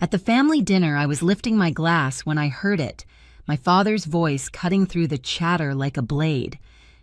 At the family dinner, I was lifting my glass when I heard it, my father's voice cutting through the chatter like a blade.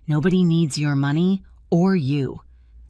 Nobody needs your money or you.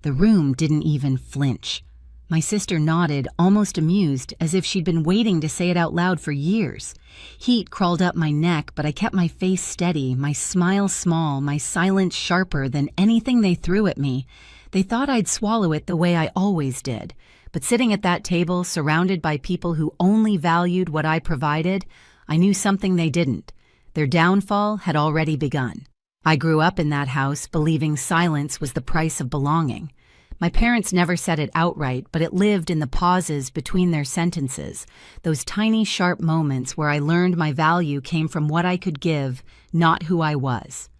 The room didn't even flinch. My sister nodded, almost amused, as if she'd been waiting to say it out loud for years. Heat crawled up my neck, but I kept my face steady, my smile small, my silence sharper than anything they threw at me. They thought I'd swallow it the way I always did. But sitting at that table, surrounded by people who only valued what I provided, I knew something they didn't. Their downfall had already begun. I grew up in that house believing silence was the price of belonging. My parents never said it outright, but it lived in the pauses between their sentences, those tiny, sharp moments where I learned my value came from what I could give, not who I was.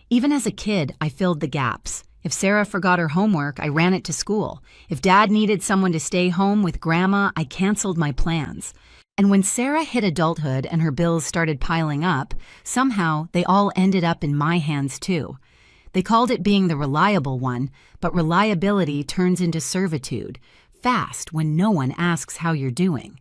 Even as a kid, I filled the gaps. If Sarah forgot her homework, I ran it to school. If Dad needed someone to stay home with Grandma, I canceled my plans. And when Sarah hit adulthood and her bills started piling up, somehow they all ended up in my hands too. They called it being the reliable one, but reliability turns into servitude, fast when no one asks how you're doing.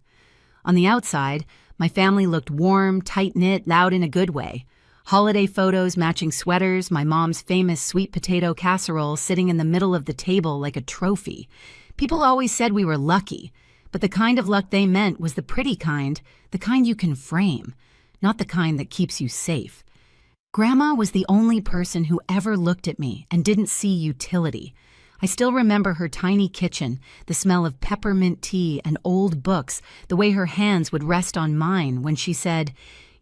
On the outside, my family looked warm, tight-knit, loud in a good way. Holiday photos, matching sweaters, my mom's famous sweet potato casserole sitting in the middle of the table like a trophy. People always said we were lucky, but the kind of luck they meant was the pretty kind, the kind you can frame, not the kind that keeps you safe. Grandma was the only person who ever looked at me and didn't see utility. I still remember her tiny kitchen, the smell of peppermint tea and old books, the way her hands would rest on mine when she said,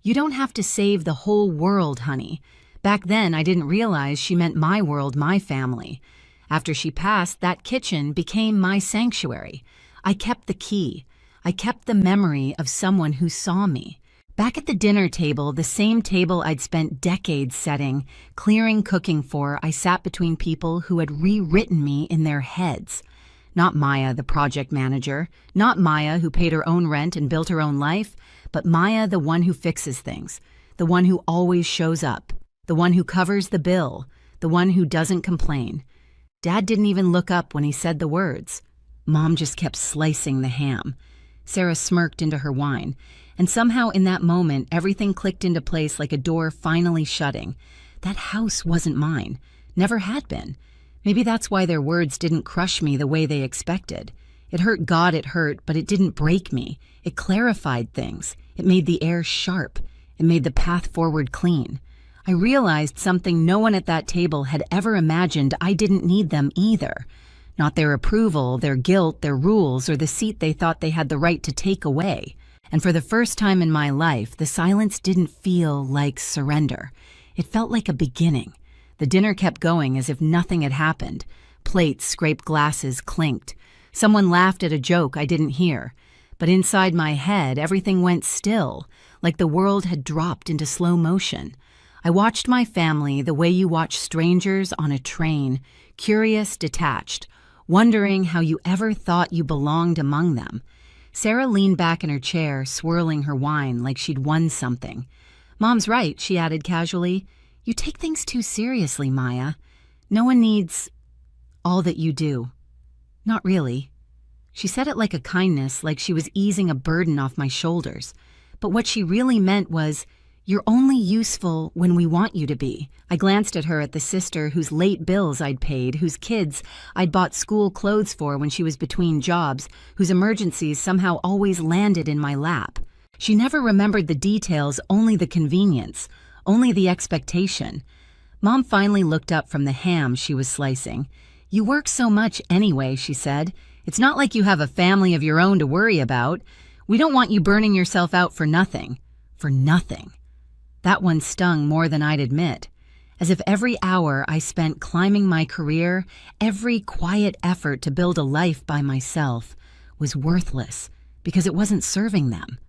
"You don't have to save the whole world, honey." Back then, I didn't realize she meant my world, my family. After she passed, that kitchen became my sanctuary. I kept the key. I kept the memory of someone who saw me. Back at the dinner table, the same table I'd spent decades setting, clearing cooking for, I sat between people who had rewritten me in their heads. Not Maya, the project manager, not Maya who paid her own rent and built her own life, but Maya, the one who fixes things, the one who always shows up, the one who covers the bill, the one who doesn't complain. Dad didn't even look up when he said the words. Mom just kept slicing the ham. Sarah smirked into her wine. And somehow in that moment, everything clicked into place like a door finally shutting. That house wasn't mine. Never had been. Maybe that's why their words didn't crush me the way they expected. It hurt God, it hurt, but it didn't break me. It clarified things. It made the air sharp. It made the path forward clean. I realized something no one at that table had ever imagined. I didn't need them either. Not their approval, their guilt, their rules, or the seat they thought they had the right to take away. And for the first time in my life, the silence didn't feel like surrender. It felt like a beginning. The dinner kept going as if nothing had happened. Plates, scraped glasses, clinked. Someone laughed at a joke I didn't hear. But inside my head, everything went still, like the world had dropped into slow motion. I watched my family the way you watch strangers on a train, curious, detached, wondering how you ever thought you belonged among them. Sarah leaned back in her chair, swirling her wine like she'd won something. "Mom's right," she added casually. "You take things too seriously, Maya. No one needs all that you do." Not really. She said it like a kindness, like she was easing a burden off my shoulders. But what she really meant was, "You're only useful when we want you to be." I glanced at her, at the sister whose late bills I'd paid, whose kids I'd bought school clothes for when she was between jobs, whose emergencies somehow always landed in my lap. She never remembered the details, only the convenience, only the expectation. Mom finally looked up from the ham she was slicing. "You work so much anyway," she said. "It's not like you have a family of your own to worry about. We don't want you burning yourself out for nothing." For nothing. That one stung more than I'd admit. As if every hour I spent climbing my career, every quiet effort to build a life by myself, was worthless because it wasn't serving them.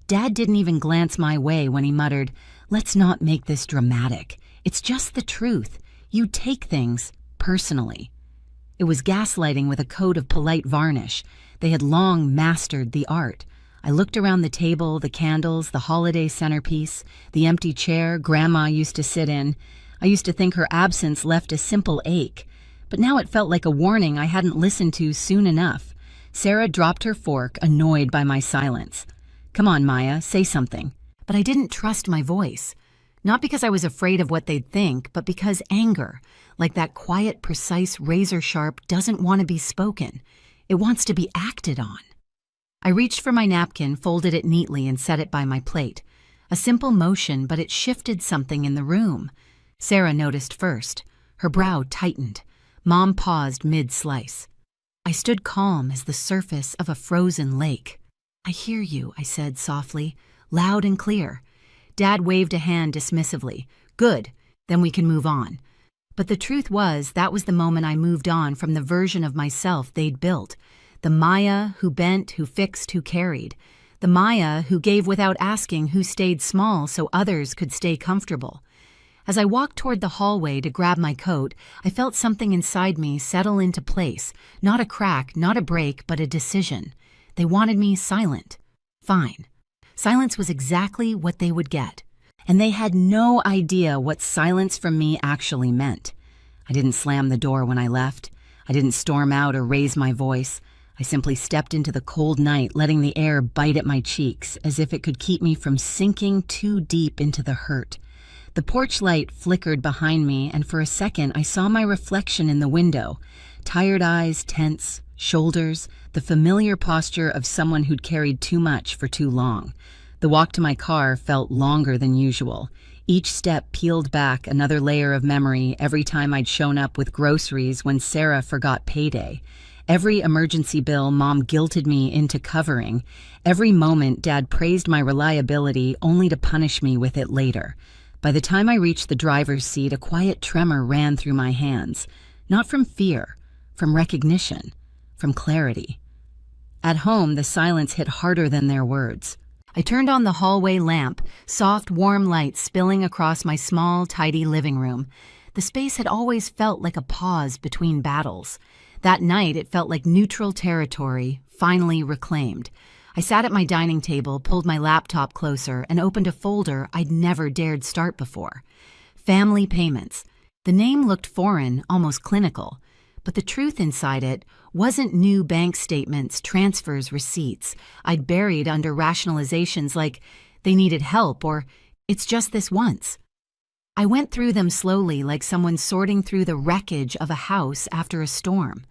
Dad didn't even glance my way when he muttered, "Let's not make this dramatic. It's just the truth. You take things personally." It was gaslighting with a coat of polite varnish. They had long mastered the art. I looked around the table, the candles, the holiday centerpiece, the empty chair Grandma used to sit in. I used to think her absence left a simple ache, but now it felt like a warning I hadn't listened to soon enough. Sarah dropped her fork, annoyed by my silence. "Come on, Maya, say something." But I didn't trust my voice. Not because I was afraid of what they'd think, but because anger, like that quiet, precise razor sharp, doesn't want to be spoken. It wants to be acted on. I reached for my napkin, folded it neatly, and set it by my plate. A simple motion, but it shifted something in the room. Sarah noticed first. Her brow tightened. Mom paused mid-slice. I stood calm as the surface of a frozen lake. "I hear you," I said softly, loud and clear. Dad waved a hand dismissively. "Good, then we can move on." But the truth was, that was the moment I moved on from the version of myself they'd built. The Maya who bent, who fixed, who carried. The Maya who gave without asking, who stayed small so others could stay comfortable. As I walked toward the hallway to grab my coat, I felt something inside me settle into place. Not a crack, not a break, but a decision. They wanted me silent. Fine. Silence was exactly what they would get. And they had no idea what silence from me actually meant. I didn't slam the door when I left. I didn't storm out or raise my voice. I simply stepped into the cold night, letting the air bite at my cheeks, as if it could keep me from sinking too deep into the hurt. The porch light flickered behind me, and for a second I saw my reflection in the window. Tired eyes, tense, shoulders, the familiar posture of someone who'd carried too much for too long. The walk to my car felt longer than usual. Each step peeled back another layer of memory every time I'd shown up with groceries when Sarah forgot payday. Every emergency bill Mom guilted me into covering. Every moment Dad praised my reliability only to punish me with it later. By the time I reached the driver's seat, a quiet tremor ran through my hands. Not from fear, from recognition, from clarity. At home, the silence hit harder than their words. I turned on the hallway lamp, soft, warm light spilling across my small, tidy living room. The space had always felt like a pause between battles. That night, it felt like neutral territory, finally reclaimed. I sat at my dining table, pulled my laptop closer, and opened a folder I'd never dared start before. Family payments. The name looked foreign, almost clinical. But the truth inside it wasn't new bank statements, transfers, receipts I'd buried under rationalizations like they needed help or it's just this once. I went through them slowly like someone sorting through the wreckage of a house after a storm.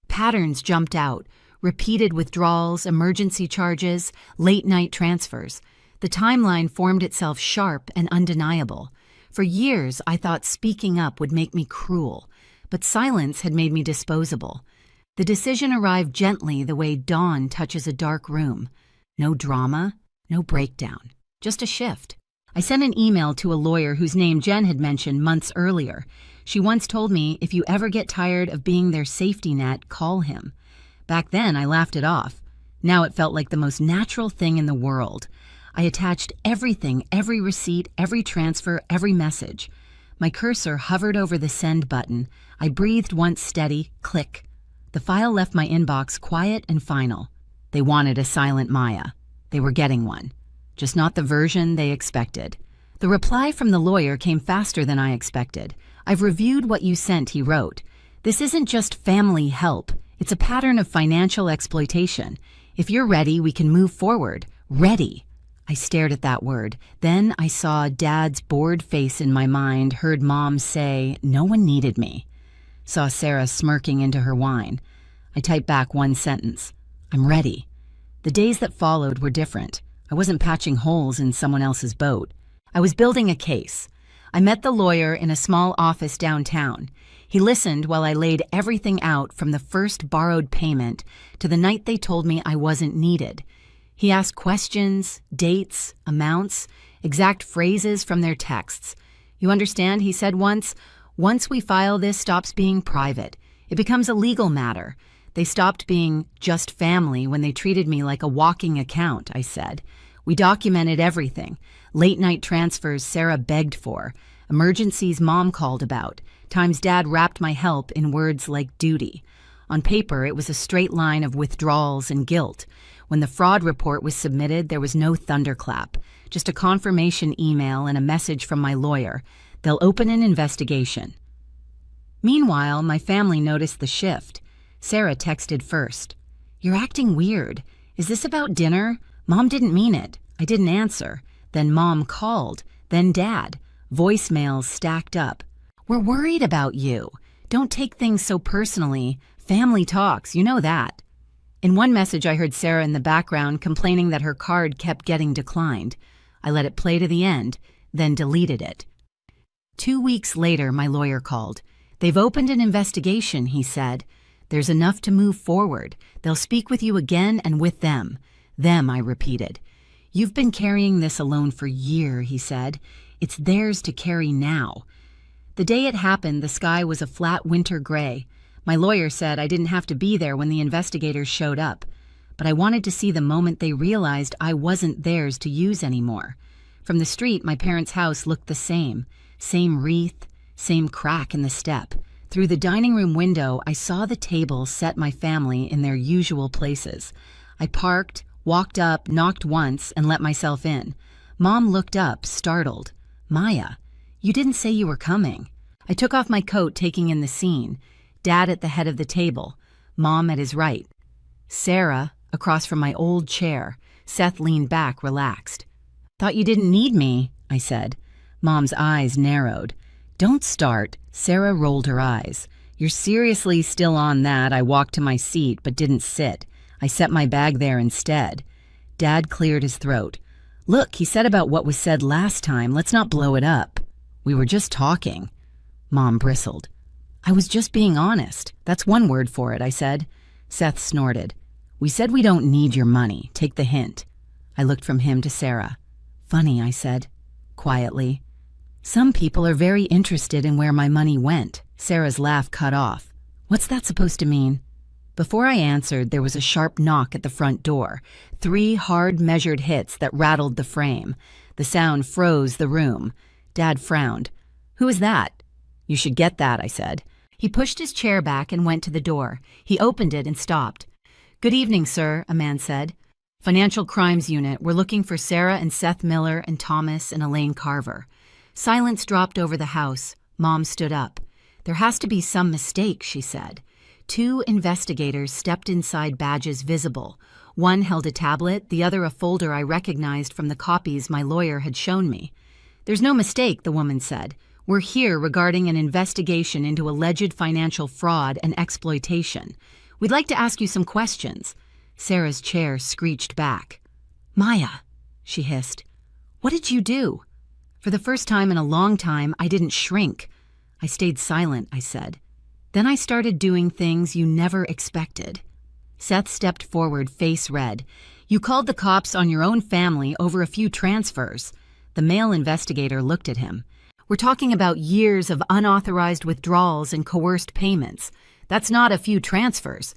Patterns jumped out, repeated withdrawals, emergency charges, late-night transfers. The timeline formed itself sharp and undeniable. For years, I thought speaking up would make me cruel. But silence had made me disposable. The decision arrived gently the way dawn touches a dark room. No drama, no breakdown, just a shift. I sent an email to a lawyer whose name Jen had mentioned months earlier. She once told me, if you ever get tired of being their safety net, call him. Back then, I laughed it off. Now it felt like the most natural thing in the world. I attached everything, every receipt, every transfer, every message. My cursor hovered over the send button. I breathed once steady, click. The file left my inbox quiet and final. They wanted a silent Maya. They were getting one. Just not the version they expected. The reply from the lawyer came faster than I expected. "I've reviewed what you sent," he wrote. "This isn't just family help. It's a pattern of financial exploitation. If you're ready, we can move forward. Ready." I stared at that word. Then I saw Dad's bored face in my mind, heard Mom say, "No one needed me." Saw Sarah smirking into her wine. I typed back one sentence. "I'm ready." The days that followed were different. I wasn't patching holes in someone else's boat. I was building a case. I met the lawyer in a small office downtown. He listened while I laid everything out from the first borrowed payment to the night they told me I wasn't needed. He asked questions, dates, amounts, exact phrases from their texts. "You understand," he said once we file this stops being private. It becomes a legal matter. They stopped being just family when they treated me like a walking account," I said. "We documented everything. Late-night transfers Sarah begged for. Emergencies Mom called about. Times Dad wrapped my help in words like duty. On paper, it was a straight line of withdrawals and guilt. When the fraud report was submitted, there was no thunderclap, just a confirmation email and a message from my lawyer. They'll open an investigation." Meanwhile, my family noticed the shift. Sarah texted first. "You're acting weird. Is this about dinner? Mom didn't mean it." I didn't answer. Then Mom called. Then Dad. Voicemails stacked up. "We're worried about you. Don't take things so personally. Family talks, you know that." In one message, I heard Sarah in the background complaining that her card kept getting declined. I let it play to the end, then deleted it. 2 weeks later, my lawyer called. "They've opened an investigation," he said. "There's enough to move forward. They'll speak with you again and with them." "Them," I repeated. "You've been carrying this alone for years," he said. "It's theirs to carry now." The day it happened, the sky was a flat winter gray. My lawyer said I didn't have to be there when the investigators showed up, but I wanted to see the moment they realized I wasn't theirs to use anymore. From the street, my parents' house looked the same wreath, same crack in the step. Through the dining room window, I saw the tables set my family in their usual places. I parked, walked up, knocked once, and let myself in. Mom looked up, startled. "Maya, you didn't say you were coming." I took off my coat, taking in the scene. Dad at the head of the table, Mom at his right. Sarah, across from my old chair. Seth leaned back, relaxed. "Thought you didn't need me," I said. Mom's eyes narrowed. "Don't start." Sarah rolled her eyes. "You're seriously still on that?" I walked to my seat, but didn't sit. I set my bag there instead. Dad cleared his throat. "Look, he said about what was said last time. Let's not blow it up." "We were just talking." Mom bristled. "I was just being honest. That's one word for it," I said. Seth snorted. "We said we don't need your money. Take the hint." I looked from him to Sarah. "Funny," I said, quietly. "Some people are very interested in where my money went." Sarah's laugh cut off. "What's that supposed to mean?" Before I answered, there was a sharp knock at the front door. 3 hard, measured hits that rattled the frame. The sound froze the room. Dad frowned. "Who is that?" "You should get that," I said. He pushed his chair back and went to the door. He opened it and stopped. "Good evening, sir," a man said. "Financial Crimes Unit. We're looking for Sarah and Seth Miller and Thomas and Elaine Carver." Silence dropped over the house. Mom stood up. "There has to be some mistake," she said. 2 investigators stepped inside, badges visible. One held a tablet, the other a folder I recognized from the copies my lawyer had shown me. "There's no mistake," the woman said. "We're here regarding an investigation into alleged financial fraud and exploitation. We'd like to ask you some questions." Sarah's chair screeched back. "Maya," she hissed, "what did you do?" For the first time in a long time, I didn't shrink. I stayed silent, I said. "Then I started doing things you never expected." Seth stepped forward, face red. "You called the cops on your own family over a few transfers." The male investigator looked at him. "We're talking about years of unauthorized withdrawals and coerced payments. That's not a few transfers."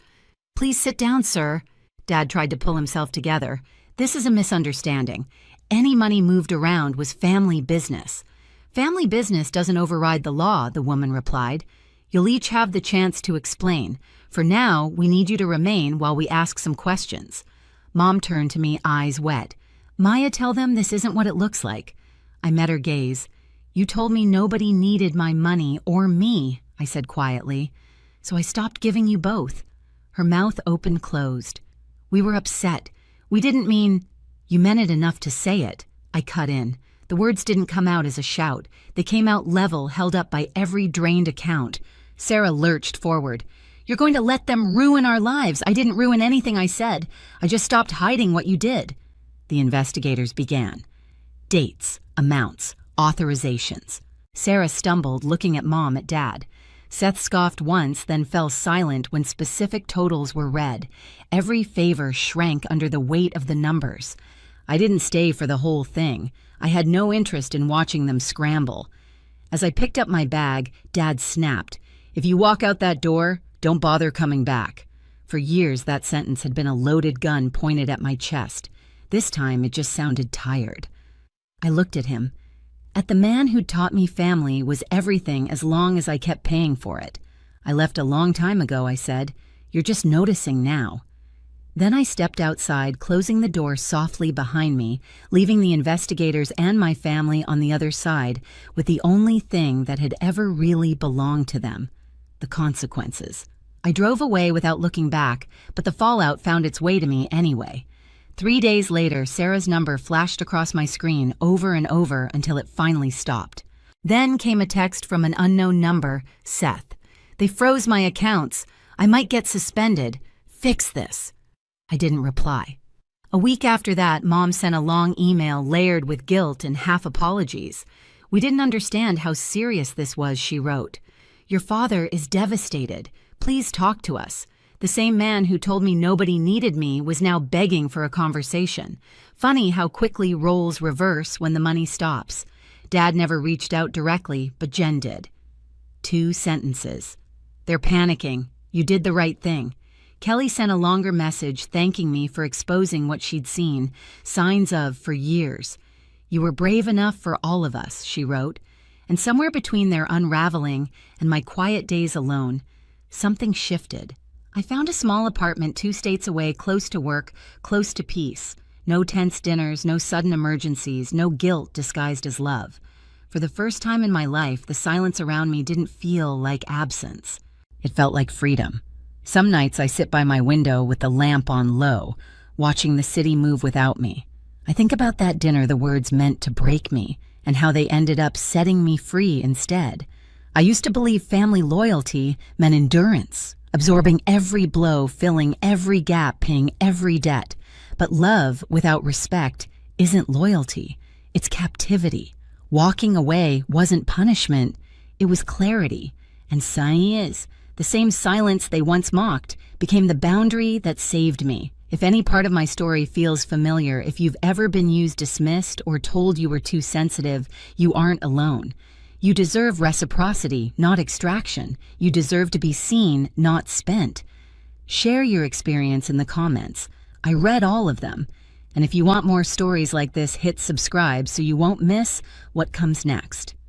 "Please sit down, sir." Dad tried to pull himself together. "This is a misunderstanding. Any money moved around was family business." "Family business doesn't override the law," the woman replied. "You'll each have the chance to explain. For now, we need you to remain while we ask some questions." Mom turned to me, eyes wet. "Maya, tell them this isn't what it looks like." I met her gaze. "You told me nobody needed my money or me," I said quietly. "So I stopped giving you both." Her mouth open-closed. "We were upset. We didn't mean—" "You meant it enough to say it." I cut in. The words didn't come out as a shout. They came out level, held up by every drained account. Sarah lurched forward. "You're going to let them ruin our lives." "I didn't ruin anything," I said. "I just stopped hiding what you did." The investigators began. Dates, amounts, authorizations. Sarah stumbled, looking at Mom, at Dad. Seth scoffed once, then fell silent when specific totals were read. Every favor shrank under the weight of the numbers. I didn't stay for the whole thing. I had no interest in watching them scramble. As I picked up my bag, Dad snapped, "If you walk out that door, don't bother coming back." For years, that sentence had been a loaded gun pointed at my chest. This time, it just sounded tired. I looked at him. At the man who'd taught me family was everything as long as I kept paying for it. "I left a long time ago," I said. "You're just noticing now." Then I stepped outside, closing the door softly behind me, leaving the investigators and my family on the other side with the only thing that had ever really belonged to them: the consequences. I drove away without looking back, but the fallout found its way to me anyway. 3 days later, Sarah's number flashed across my screen over and over until it finally stopped. Then came a text from an unknown number, Seth. They froze my accounts. I might get suspended. Fix this. I didn't reply. A week after that, Mom sent a long email layered with guilt and half apologies. We didn't understand how serious this was, she wrote. Your father is devastated. Please talk to us. The same man who told me nobody needed me was now begging for a conversation. Funny how quickly roles reverse when the money stops. Dad never reached out directly, but Jen did. 2 sentences. They're panicking. You did the right thing. Kelly sent a longer message thanking me for exposing what she'd seen, signs of for years. You were brave enough for all of us, she wrote. And somewhere between their unraveling and my quiet days alone, something shifted. I found a small apartment 2 states away, close to work, close to peace. No tense dinners, no sudden emergencies, no guilt disguised as love. For the first time in my life, the silence around me didn't feel like absence. It felt like freedom. Some nights I sit by my window with the lamp on low, watching the city move without me. I think about that dinner the words meant to break me, and how they ended up setting me free instead. I used to believe family loyalty meant endurance, absorbing every blow, filling every gap, paying every debt. But love without respect isn't loyalty, it's captivity. Walking away wasn't punishment, it was clarity. And is, the same silence they once mocked, became the boundary that saved me. If any part of my story feels familiar, if you've ever been dismissed, or told you were too sensitive, you aren't alone. You deserve reciprocity, not extraction. You deserve to be seen, not spent. Share your experience in the comments. I read all of them. And if you want more stories like this, hit subscribe so you won't miss what comes next.